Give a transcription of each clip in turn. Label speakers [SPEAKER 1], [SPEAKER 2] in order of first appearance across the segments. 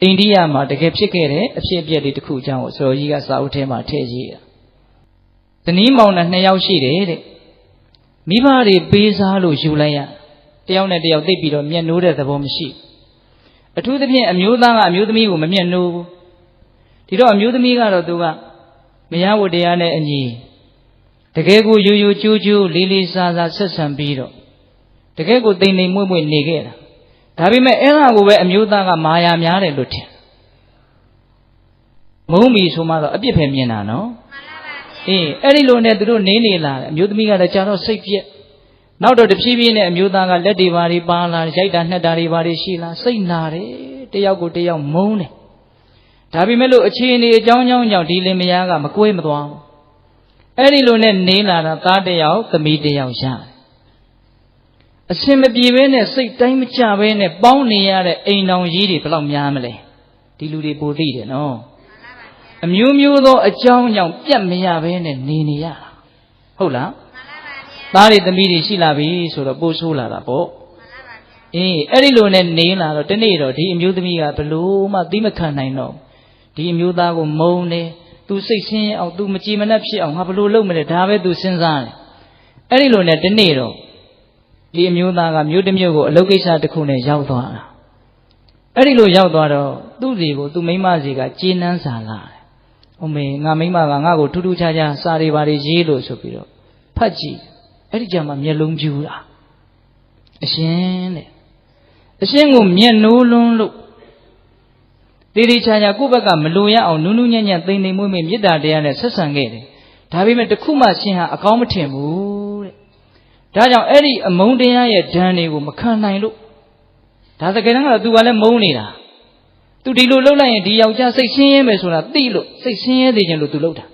[SPEAKER 1] အိန္ဒိယမှာတကယ်ဖြစ်ခဲ့တဲ့အဖြစ်အပျက်တွေတစ်ခုအကြောင်းကိုဆိုတော်ကြီးကစာအုပ်ထဲမှာထည့်ရေးတာဇနီးမောင်နှံ2ယောက်ရှိတယ်တဲ့မိဘတွေပေးစားလို့ယူလိုက်ရတယောက်နဲ့တယောက်သိပ်ပြီးတော့မျက်နှိုးတဲ့သဘောမရှိအထူးသဖြင့်အမျိုးသားကအမျိုးသမီးကိုမမျက်နှိုးဘူးဒီတော့အမျိုးသမီးကတော့သူကမယားဝတ္တရားနဲ့အညီတကယ်ကိုရိုးရိုးကျိုးကျိုးလေးလေးစားစားဆက်ဆံပြီးတော့တကယ်ကိုတိမ်တိမ်မွေ့မွေ့နေခဲ့တာဒါပေမဲ့အဲ့ဒါကိုပဲအမျိုးသားကမာယာများတယ်လို့ထင်မုန်းပြီဆိုမှတော့အပြစ်ပဲမြင်တာနော်အေးအဲ့ဒီလိုနဲ့သူတို့နေလာတယ်အမျိုးသမီးကလည်းကြာတော့စိတ်ပြက်နောက်တော့တဖြည်းဖြည်းနဲ့အမျိုးသားကလက်တွေပါတွေပါလာရိုက်တာနှက်တာတွေပါတွေရှိလာစိတ်နာတယ်တယောက်ကိုတယောက်မုန်းတယ်ဒါပေမဲ့လို့အခြေအနေအကြောင်းကြောင့်ဒီလင်မယားကမကွဲမသွားဘူးအဲ့ဒီလိုနဲ့နေလာတာသားတယောက်သမီးတယောက်ရတယ်အရှင်မပြေဘဲနဲ့စိတ်တိုင်းမကြဘဲနဲ့ပေါင်းနေရတဲ့အိမ်တော်ကြီးတွေဘယ်လောက်များမလဲဒီလူတွေပိုသိတယ်နော်အမျိုးမျိုးသောအကြောင်းကြောင့်ပြတ်မရဘဲနဲ့နေရတာဟုတ်လားသားတွေသမီးတွေရှိလာပြီဆိုတော့ပို့ဆိုးလာတာပေါ့အေးအဲ့ဒီလိုနဲ့နေလာတော့တနေ့တော့ဒီအမျိုးသမီးကဘလို့မှသီးမခံနိုင်တော့ဒီအမျိုးသားကိုမုန်းတယ်သူစိတ်ဆင်းရဲအောင်သူမကြည်မနှက်ဖြစ်အောင်ငါဘလို့လုပ်မလဲဒါပဲသူစဉ်းစားတယ်အဲ့ဒီလိုနဲ့တနေ့တော့ဒီအမျိုးသားကမြို့တစ်မြို့ကိုအလုပ်ကိစ္စတစ်ခုနဲ့ရောက်သွားတာအဲ့ဒီလိုရောက်သွားတော့သူ့စီကိုသူ့မိန်းမစီကကျေးနန်းစာလာတယ်။ဟုတ်မေငါမိန်းမကငါ့ကိုထူးထူးခြားခြားစာတွေပါတွေရေးလို့ဆိုပြီးတော့ဖတ်ကြည့်အဲ့ဒီကြမှာမျက်လုံးပြူတာအရှင်တဲ့အရှင်ကိုမျက်နှိုးလွန်းလို့တေးသေးချာချာကိုယ့်ဘက်ကမလိုရအောင်နူးနူးညံ့ညံ့သိမ့်သိမ့်မွေ့မွေ့မေတ္တာတရားနဲ့ဆက်ဆံခဲ့တယ်ဒါပေမဲ့တခုမှရှင်ဟာအကောင်းမထင်ဘူးတဲ့ဒါကြောင့်အဲ့ဒီအမုန်းတရားရဲ့ဒဏ်တွေကိုမခံနိုင်လို့ဒါတကယ်တမ်းကတော့သူကလည်းမုန်းနေတာသူဒီလိုလှုပ်လိုက်ရင်ဒီယောက်ျားစိတ်ဆင်းရဲမယ်ဆိုတာသိလို့စိတ်ဆင်းရဲသေးခြင်းလို့သူလှုပ်တာ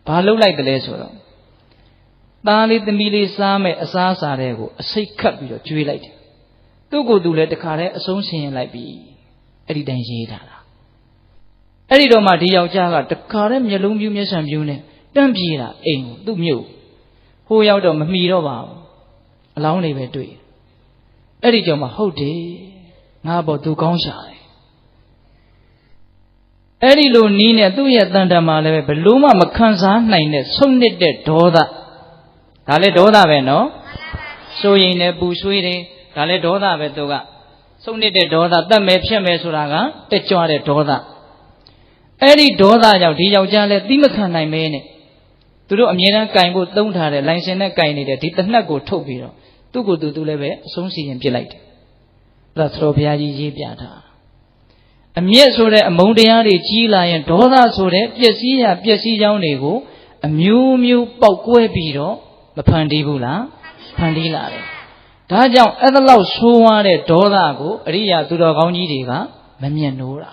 [SPEAKER 1] ဘာလှုပ်လိုက်တယ်လဲဆိုတော့သားလေးသမီးလေးစားမယ်အစားအစာတွေကိုအစိတ်ခတ်ပြီးတော့ကျွေးလိုက်တယ်သူ့ကိုယ်သူလည်းတခါတည်းအဆုံးဆင်းရင်လိုက်ပြီအဲ့ဒီတိုင်းရေးထားတာအဲ့ဒီတော့မှဒီယောက်ျားကတခါတည်းမျက်လုံးပြူးမျက်စံပြူးနဲ့တန့်ပြေးတာအိမ်ကိုသူ့မြို့ဟိုရောက်တော့မမီတော့ပါဘူးအလောင်းတွေပဲတွေ့အဲ့ဒီကြောင့်မှဟုတ်တယ်ငါဘောသူကောင်းရှာတယ်အဲ့ဒီလိုနီးနဲ့သူ့ရဲ့တန်တမှာလည်းဘလို့မှမခံစားနိုင်တဲ့ဆုံးနစ်တဲ့ဒေါသဒါလည်းဒေါသပဲနော်စိုးရင်လည်းပူဆွေးတယ်ဒါလည်းဒေါသပဲသူကဆုံးနစ်တဲ့ဒေါသတတ်မယ်ဖြစ်မယ်ဆိုတာကတက်ကြွတဲ့ဒေါသအဲ့ဒီဒေါသကြောင့်ဒီယောက်ျားလည်းသီးမခံနိုင်မဲနဲ့သူတို့အမြဲတမ်းကင်ဖို့သုံးထားတဲ့လိုင်စင်နဲ့ကင်နေတဲ့ဒီတနက်ကိုထုတ်ပြီးတော့သူ့ကိုယ်သူလည်းပဲအဆုံးစီရင်ပြစ်လိုက်တယ်အဲ့ဒါသတော်ဘုရားကြီးရေးပြထားအမျက်ဆိုတဲ့အမုန်းတရားတွေကြီးလာရင်ဒေါသဆိုတဲ့ပျက်စီးရာပျက်စီးကြောင်းတွေကိုအမျိုးမျိုးပေါက်ကွဲပြီးတော့မဖန်တီးဘူးလားဖန်တီးလာတယ်ဒါကြောင့်အဲ့ဒါလောက်ဆိုးဝါးတဲ့ဒေါသကိုအရိယာသူတော်ကောင်းကြီးတွေကမမျက်နှိုးတာ